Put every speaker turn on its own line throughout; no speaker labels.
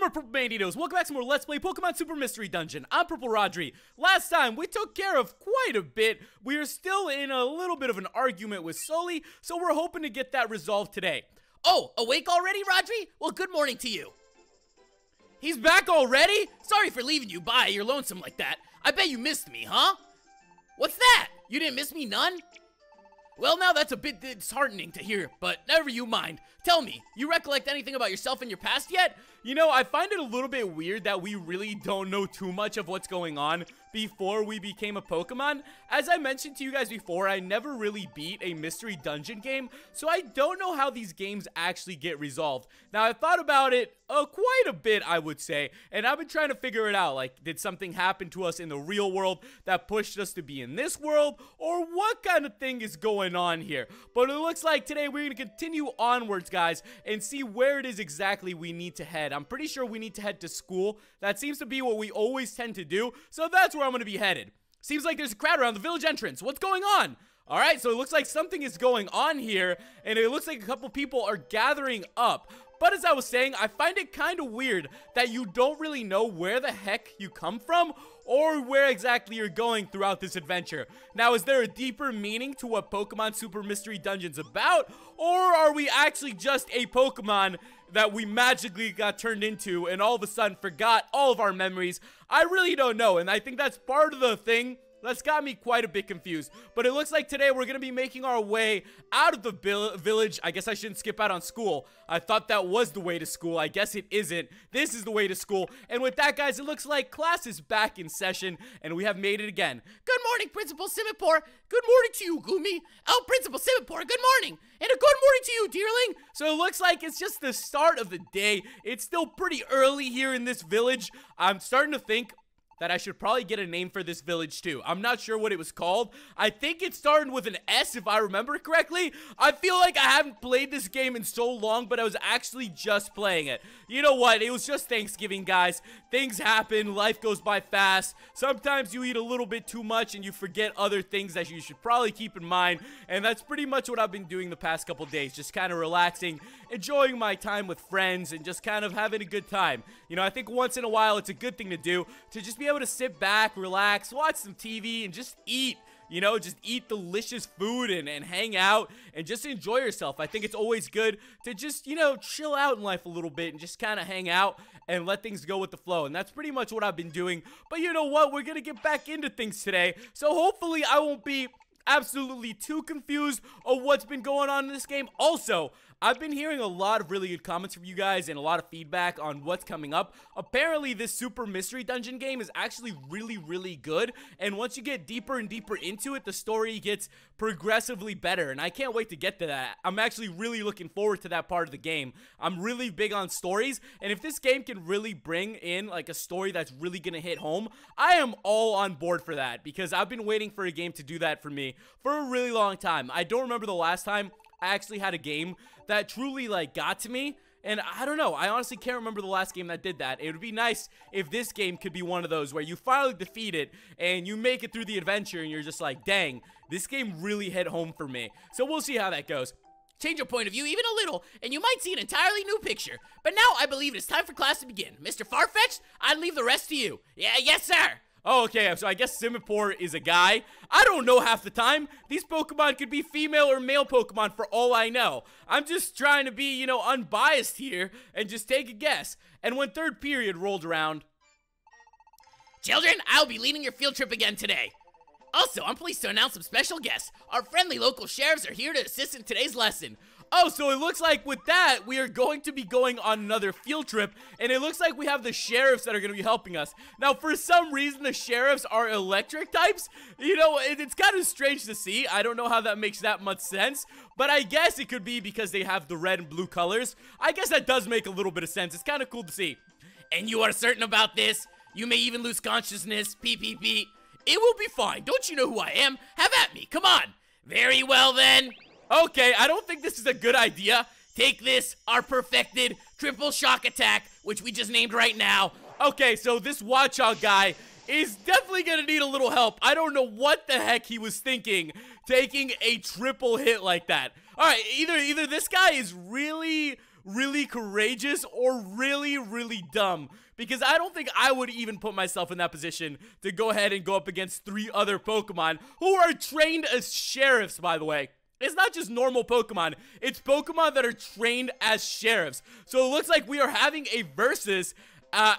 up, Purple Banditos? Welcome back to more Let's Play Pokemon Super Mystery Dungeon. I'm PurpleRodri. Last time, we took care of quite a bit. We are still in a little bit of an argument with Sully, so we're hoping to get that resolved today.
Oh, awake already, Rodri? Well, good morning to you.
He's back already?
Sorry for leaving you by. You're lonesome like that. I bet you missed me, huh? What's that? You didn't miss me none? Well, now that's a bit disheartening to hear, but never you mind. Tell me, you recollect anything about yourself in your past yet?
You know, I find it a little bit weird that we really don't know too much of what's going on before we became a Pokemon. As I mentioned to you guys before, I never really beat a mystery dungeon game, so I don't know how these games actually get resolved. Now, I thought about it quite a bit, I would say, and I've been trying to figure it out. Like, did something happen to us in the real world that pushed us to be in this world, or what kind of thing is going on here? But it looks like today we're going to continue onwards, guys, and see where it is exactly we need to head. I'm pretty sure we need to head to school. That seems to be what we always tend to do, so that's where I'm going to be headed. Seems like there's a crowd around the village entrance. What's going on? Alright, so it looks like something is going on here, and it looks like a couple people are gathering up. But as I was saying, I find it kind of weird that you don't really know where the heck you come from or where exactly you're going throughout this adventure. Now, is there a deeper meaning to what Pokemon Super Mystery Dungeon's about, or are we actually just a Pokemon that we magically got turned into and all of a sudden forgot all of our memories? I really don't know, and I think that's part of the thing that's got me quite a bit confused. But it looks like today we're going to be making our way out of the village. I guess I shouldn't skip out on school. I thought that was the way to school. I guess it isn't. This is the way to school. And with that, guys, it looks like class is back in session, and we have made it again.
Good morning, Principal Simipour. Good morning to you, Goomy. Oh, Principal Simipour, good morning. And a good morning to you, dearling.
So it looks like it's just the start of the day. It's still pretty early here in this village. I'm starting to think that I should probably get a name for this village too. I'm not sure what it was called. I think it started with an S if I remember correctly. I feel like I haven't played this game in so long, but I was actually just playing it. You know what? It was just Thanksgiving, guys. Things happen. Life goes by fast. Sometimes you eat a little bit too much and you forget other things that you should probably keep in mind. And that's pretty much what I've been doing the past couple days. Just kind of relaxing, enjoying my time with friends, and just kind of having a good time. You know, I think once in a while it's a good thing to do, to just be able to sit back, relax, watch some TV, and just eat. You know, just eat delicious food and hang out and just enjoy yourself. I think it's always good to just, you know, chill out in life a little bit and just kind of hang out and let things go with the flow. And that's pretty much what I've been doing. But you know what? We're going to get back into things today. So hopefully I won't be absolutely too confused of what's been going on in this game. Also, I've been hearing a lot of really good comments from you guys and a lot of feedback on what's coming up. Apparently, this Super Mystery Dungeon game is actually really, really good. And once you get deeper and deeper into it, the story gets progressively better. And I can't wait to get to that. I'm actually really looking forward to that part of the game. I'm really big on stories. And if this game can really bring in like a story that's really going to hit home, I am all on board for that. Because I've been waiting for a game to do that for me for a really long time. I don't remember the last time I actually had a game that truly like got to me, and I don't know, I honestly can't remember the last game that did that. It would be nice if this game could be one of those where you finally defeat it and you make it through the adventure and you're just like, dang, this game really hit home for me. So we'll see how that goes.
Change your point of view even a little, and you might see an entirely new picture. But now I believe it is time for class to begin. Mr. Farfetch'd, I'd leave the rest to you. Yeah, yes, sir.
Oh, okay, so I guess Simipour is a guy. I don't know half the time. These Pokemon could be female or male Pokemon for all I know. I'm just trying to be, you know, unbiased here and just take a guess. And when third period rolled around...
Children, I'll be leading your field trip again today. Also, I'm pleased to announce some special guests. Our friendly local sheriffs are here to assist in today's lesson.
Oh, so it looks like with that, we are going to be going on another field trip, and it looks like we have the sheriffs that are going to be helping us. Now, for some reason, the sheriffs are electric types. You know, it's kind of strange to see. I don't know how that makes that much sense, but I guess it could be because they have the red and blue colors. I guess that does make a little bit of sense. It's kind of cool to see.
And you are certain about this? You may even lose consciousness, PPP.
It will be fine. Don't you know who I am?
Have at me. Come on. Very well, then.
Okay, I don't think this is a good idea.
Take this, our perfected triple shock attack, which we just named right now.
Okay, so this Watchog guy is definitely gonna need a little help. I don't know what the heck he was thinking, taking a triple hit like that. Alright, either this guy is really really courageous or really, really dumb. Because I don't think I would even put myself in that position to go ahead and go up against 3 other Pokemon who are trained as sheriffs, by the way. It's not just normal Pokemon, it's Pokemon that are trained as sheriffs. So it looks like we are having a versus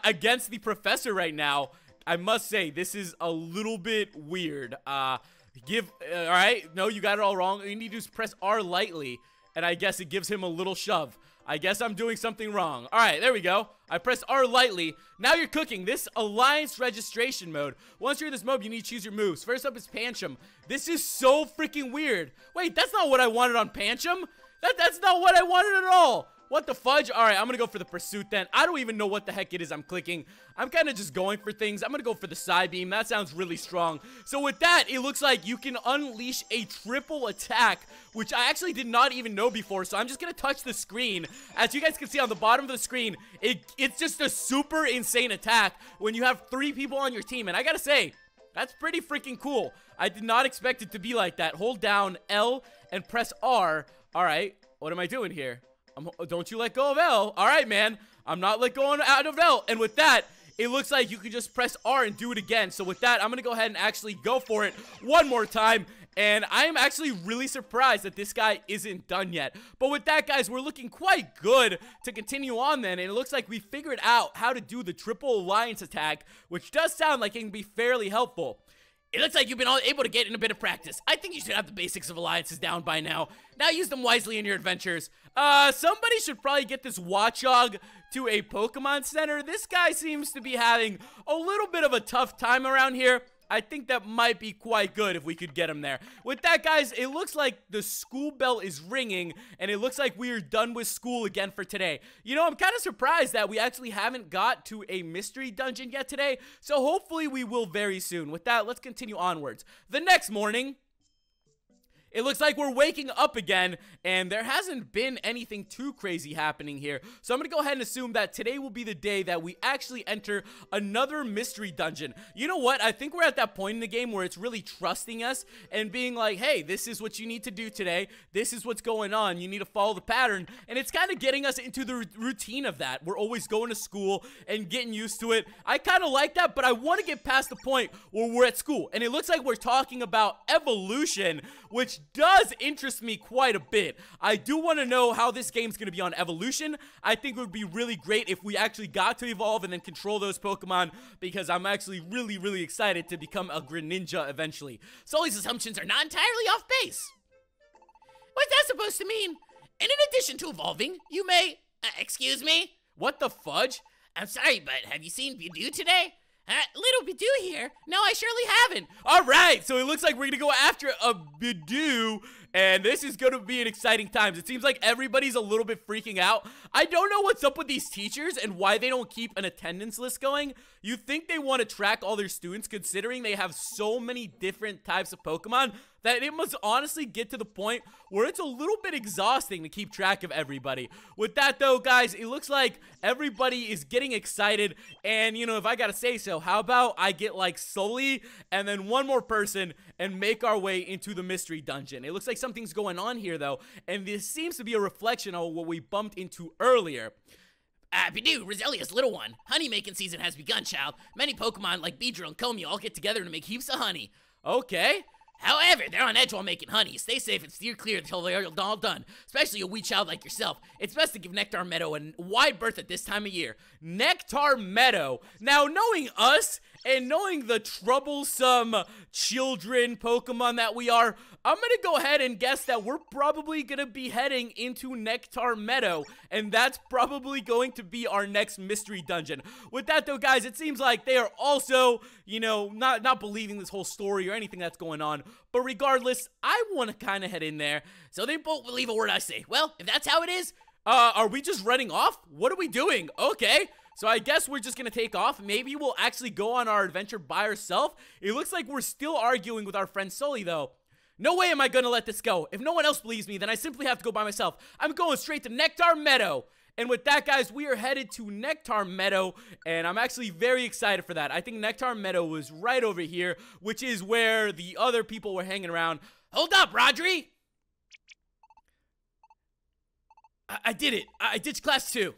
against the professor right now. I must say, this is a little bit weird. Alright, no, you got it all wrong. You need to just press R lightly, and I guess it gives him a little shove. I guess I'm doing something wrong. Alright, there we go. I pressed R lightly. Now you're cooking. This Alliance registration mode. Once you're in this mode, you need to choose your moves. First up is Pancham. This is so freaking weird. Wait, that's not what I wanted on Pancham. That's not what I wanted at all. What the fudge? Alright, I'm gonna go for the Pursuit then. I don't even know what the heck it is I'm clicking. I'm kind of just going for things. I'm gonna go for the Psybeam. That sounds really strong. So with that, it looks like you can unleash a triple attack, which I actually did not even know before. So I'm just gonna touch the screen. As you guys can see on the bottom of the screen, it's just a super insane attack when you have 3 people on your team. And I gotta say, that's pretty freaking cool. I did not expect it to be like that. Hold down L and press R. Alright, what am I doing here? Don't you let go of L. Alright, man. I'm not let going out of L. And with that, it looks like you can just press R and do it again. So with that, I'm going to go ahead and actually go for it one more time. And I am actually really surprised that this guy isn't done yet. But with that, guys, we're looking quite good to continue on then. And it looks like we figured out how to do the triple alliance attack, which does sound like it can be fairly helpful.
It looks like you've been able to get in a bit of practice. I think you should have the basics of alliances down by now. Now use them wisely in your adventures. Somebody should probably get this Watchog to a Pokemon Center. This guy seems to be having a little bit of a tough time around here. I think that might be quite good if we could get him there. With that, guys, it looks like the school bell is ringing, and it looks like we are done with school again for today. You know, I'm kind of surprised that we actually haven't got to a mystery dungeon yet today, so hopefully we will very soon. With that, let's continue onwards. The next morning, it looks like we're waking up again, and there hasn't been anything too crazy happening here. So I'm going to go ahead and assume that today will be the day that we actually enter another mystery dungeon. You know what? I think we're at that point in the game where it's really trusting us and being like, hey, this is what you need to do today. This is what's going on. You need to follow the pattern. And it's kind of getting us into the routine of that. We're always going to school and getting used to it. I kind of like that, but I want to get past the point where we're at school. And it looks like we're talking about evolution, which does interest me quite a bit. I do want to know how this game's going to be on evolution. I think it would be really great if we actually got to evolve and then control those Pokemon, because I'm actually really, really excited to become a Greninja eventually. Sully's assumptions are not entirely off base. What's that supposed to mean? And in addition to evolving, you may... excuse me?
What the fudge?
I'm sorry, but have you seen Badou today? Little Badou here? No, I surely haven't.
Alright, so it looks like we're gonna go after a Badou, and this is gonna be an exciting time. It seems like everybody's a little bit freaking out. I don't know what's up with these teachers and why they don't keep an attendance list going. You think they want to track all their students, considering they have so many different types of Pokemon, that it must honestly get to the point where it's a little bit exhausting to keep track of everybody. With that though, guys, it looks like everybody is getting excited, and you know, if I gotta say so, how about I get like Sully and then one more person and make our way into the mystery dungeon. It looks like something's going on here though, and this seems to be a reflection of what we bumped into earlier.
Badou, Roselia's little one. Honey making season has begun, child. Many Pokemon like Beedrill and Comey all get together to make heaps of honey.
Okay.
However, they're on edge while making honey. Stay safe and steer clear until they're all done. Especially a wee child like yourself. It's best to give Nectar Meadow a wide berth at this time of year.
Nectar Meadow. Now, knowing us and knowing the troublesome children Pokemon that we are, I'm gonna go ahead and guess that we're probably gonna be heading into Nectar Meadow, and that's probably going to be our next mystery dungeon. With that though, guys, it seems like they are also, you know, not believing this whole story or anything that's going on. But regardless, I want to kind of head in there.
So they both believe a word I say. Well, if that's how it is,
are we just running off? What are we doing? Okay. So I guess we're just gonna take off. Maybe we'll actually go on our adventure by ourselves. It looks like we're still arguing with our friend Sully though. No way am I gonna let this go. If no one else believes me, then I simply have to go by myself. I'm going straight to Nectar Meadow. And with that, guys, we are headed to Nectar Meadow, and I'm actually very excited for that. I think Nectar Meadow was right over here, which is where the other people were hanging around.
Hold up, Rodri! I did it. I ditched class 2.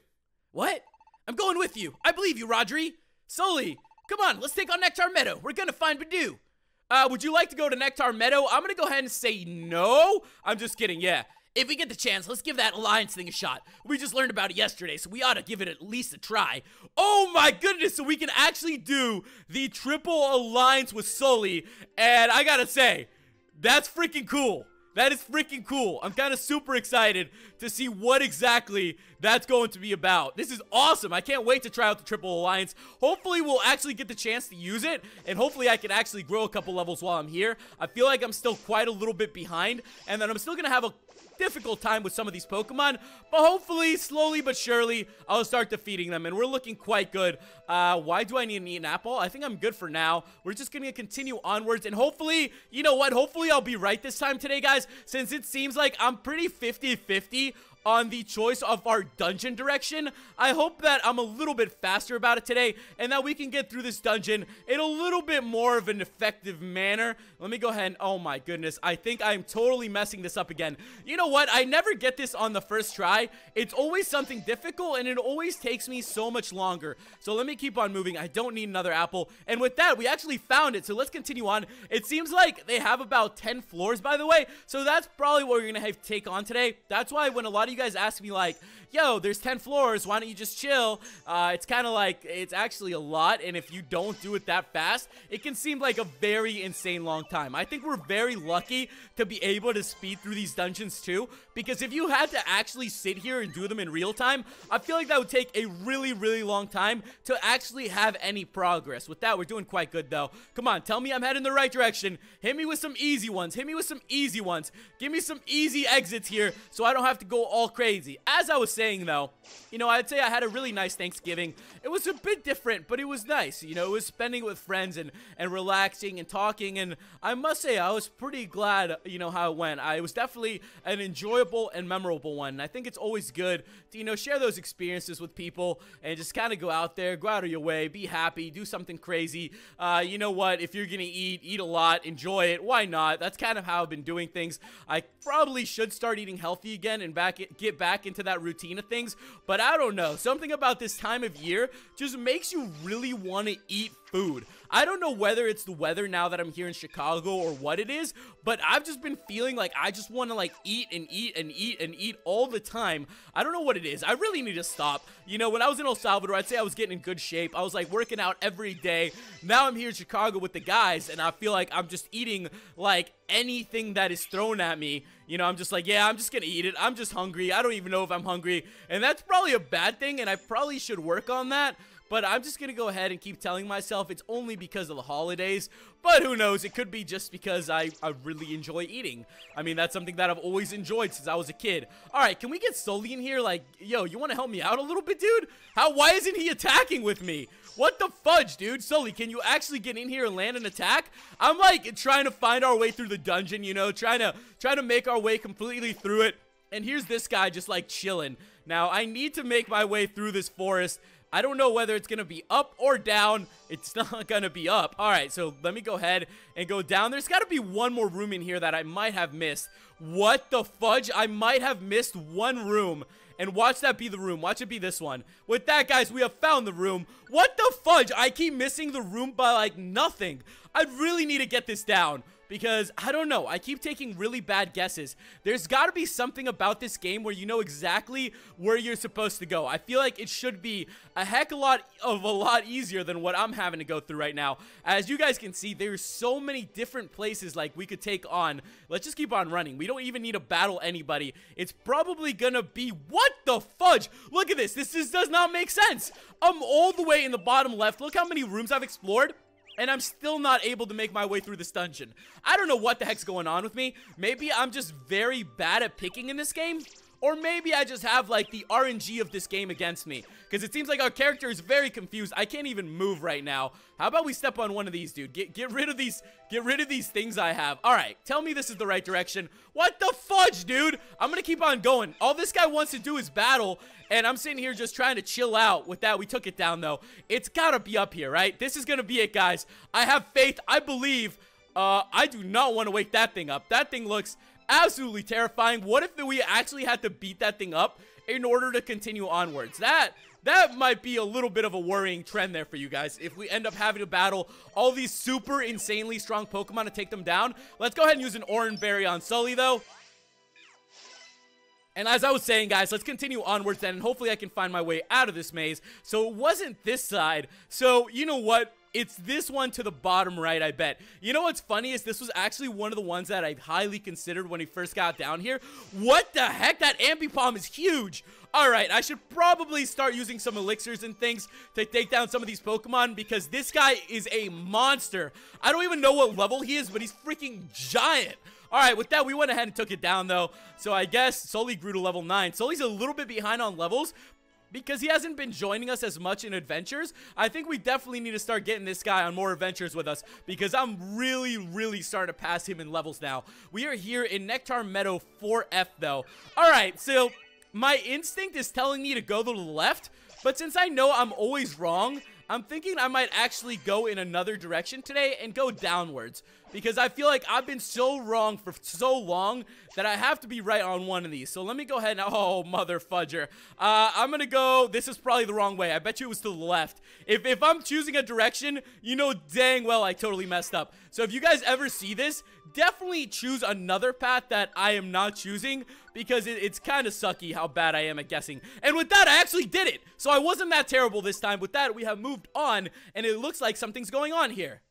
What? I'm going with you. I believe you, Rodri. Sully, come on, let's take on Nectar Meadow. We're gonna find Badou.
Would you like to go to Nectar Meadow? I'm gonna go ahead and say no. I'm just kidding, yeah.
If we get the chance, let's give that alliance thing a shot. We just learned about it yesterday, so we ought to give it at least a try.
Oh my goodness, so we can actually do the triple alliance with Sully, and I gotta say, that's freaking cool. That is freaking cool. I'm kind of super excited to see what exactly that's going to be about. This is awesome. I can't wait to try out the Triple Alliance. Hopefully, we'll actually get the chance to use it, and hopefully I can actually grow a couple levels while I'm here. I feel like I'm still quite a little bit behind, and then I'm still going to have a difficult time with some of these Pokemon, but hopefully, slowly but surely, I'll start defeating them, and we're looking quite good. Why do I need to eat an apple? I think I'm good for now. We're just gonna continue onwards, and hopefully, you know what? Hopefully, I'll be right this time today, guys, since it seems like I'm pretty 50-50 on the choice of our dungeon direction. I hope that I'm a little bit faster about it today and that we can get through this dungeon in a little bit more of an effective manner. Let me go ahead and, oh my goodness, I think I'm totally messing this up again. You know what? I never get this on the first try. It's always something difficult and it always takes me so much longer. So let me keep on moving. I don't need another apple. And with that, we actually found it. So let's continue on. It seems like they have about 10 floors, by the way. So that's probably what we're going to have to take on today. That's why when a lot of you guys ask me like, yo, there's 10 floors, why don't you just chill? It's kind of like, it's actually a lot, and if you don't do it that fast, it can seem like a very insane long time. I think we're very lucky to be able to speed through these dungeons too, because if you had to actually sit here and do them in real time, I feel like that would take a really, really long time to actually have any progress. With that, we're doing quite good though. Come on, tell me I'm heading the right direction. Hit me with some easy ones. Hit me with some easy ones. Give me some easy exits here so I don't have to go all crazy. As I was saying though, you know, I'd say I had a really nice Thanksgiving. It was a bit different, but it was nice. You know, it was spending it with friends and relaxing and talking, and I must say I was pretty glad, you know, how it went. It was definitely an enjoyable and memorable one, and I think it's always good to, you know, share those experiences with people and just kind of go out there, go out of your way, be happy, do something crazy. You know what, if you're gonna eat a lot, enjoy it, why not? That's kind of how I've been doing things. I probably should start eating healthy again and get back into that routine of things, but I don't know, something about this time of year just makes you really want to eat food. I don't know whether it's the weather now that I'm here in Chicago or what it is, but I've just been feeling like I just want to like eat and eat and eat and eat all the time. I don't know what it is. I really need to stop. You know, when I was in El Salvador, I'd say I was getting in good shape. I was like working out every day. Now I'm here in Chicago with the guys, and I feel like I'm just eating like anything that is thrown at me. You know, I'm just like, yeah, I'm just gonna eat it. I'm just hungry. I don't even know if I'm hungry, and that's probably a bad thing, and I probably should work on that. But I'm just going to go ahead and keep telling myself it's only because of the holidays. But who knows? It could be just because I really enjoy eating. I mean, that's something that I've always enjoyed since I was a kid. All right, can we get Sully in here? Like, yo, you want to help me out a little bit, dude? Why isn't he attacking with me? What the fudge, dude? Sully, can you actually get in here and land an attack? I'm like trying to find our way through the dungeon, you know, trying to make our way completely through it. And here's this guy just like chilling. Now, I need to make my way through this forest. I don't know whether it's going to be up or down. It's not going to be up. All right, so let me go ahead and go down. There's got to be one more room in here that I might have missed. What the fudge? I might have missed one room. And watch that be the room. Watch it be this one. With that, guys, we have found the room. What the fudge? I keep missing the room by, like, nothing. I really need to get this down. Because, I don't know, I keep taking really bad guesses. There's got to be something about this game where you know exactly where you're supposed to go. I feel like it should be a heck of a lot easier than what I'm having to go through right now. As you guys can see, there's so many different places like we could take on. Let's just keep on running. We don't even need to battle anybody. It's probably gonna be, what the fudge? Look at this. This does not make sense. I'm all the way in the bottom left. Look how many rooms I've explored. And I'm still not able to make my way through this dungeon. I don't know what the heck's going on with me. Maybe I'm just very bad at picking in this game. Or maybe I just have, like, the RNG of this game against me. Because it seems like our character is very confused. I can't even move right now. How about we step on one of these, dude? Get rid of these things I have. All right, tell me this is the right direction. What the fudge, dude? I'm gonna keep on going. All this guy wants to do is battle, and I'm sitting here just trying to chill out. With that, we took it down, though. It's gotta be up here, right? This is gonna be it, guys. I have faith. I believe. I do not want to wake that thing up. That thing looks absolutely terrifying. What if we actually had to beat that thing up in order to continue onwards. That might be a little bit of a worrying trend there for you guys. If we end up having to battle all these super insanely strong Pokemon to take them down. Let's go ahead and use an Orange Berry on Sully, though. And as I was saying, guys, let's continue onwards then, and hopefully I can find my way out of this maze. So it wasn't this side. So, you know what? It's this one to the bottom right, I bet. You know what's funny is this was actually one of the ones that I highly considered when he first got down here. What the heck? That Ambipom is huge. Alright, I should probably start using some elixirs and things to take down some of these Pokemon, because this guy is a monster. I don't even know what level he is, but he's freaking giant. Alright, with that, we went ahead and took it down, though. So I guess Sully grew to level 9. Sully's a little bit behind on levels because he hasn't been joining us as much in adventures. I think we definitely need to start getting this guy on more adventures with us, because I'm really starting to pass him in levels now. We are here in Nectar Meadow 4F, though. Alright, so my instinct is telling me to go to the left, but since I know I'm always wrong, I'm thinking I might actually go in another direction today and go downwards, because I feel like I've been so wrong for so long that I have to be right on one of these. So let me go ahead and, oh, mother fudger. I'm gonna go, this is probably the wrong way. I bet you it was to the left. If I'm choosing a direction, you know dang well I totally messed up. So if you guys ever see this, definitely choose another path that I am not choosing, because it's kind of sucky how bad I am at guessing. And with that, I actually did it. So I wasn't that terrible this time. With that, we have moved on, and it looks like something's going on here.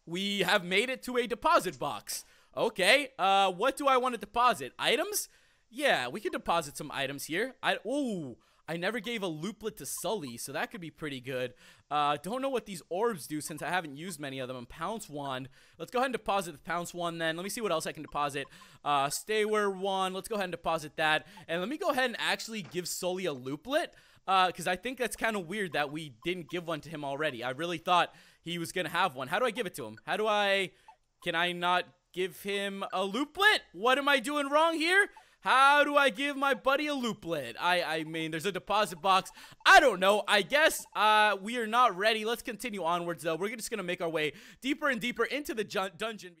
We have made it to a deposit box. Okay, what do I want to deposit? Items? Yeah, we can deposit some items here. Ooh, I never gave a looplet to Sully, so that could be pretty good. Don't know what these orbs do since I haven't used many of them. And Pounce Wand. Let's go ahead and deposit the Pounce Wand then. Let me see what else I can deposit. Stayware Wand. Let's go ahead and deposit that. And let me go ahead and actually give Sully a looplet, because I think that's kind of weird that we didn't give one to him already. I really thought he was going to have one. How do I give it to him? Can I not give him a looplet? What am I doing wrong here? How do I give my buddy a looplet? I mean, there's a deposit box. I don't know. I guess we are not ready. Let's continue onwards, though. We're just going to make our way deeper and deeper into the dungeon.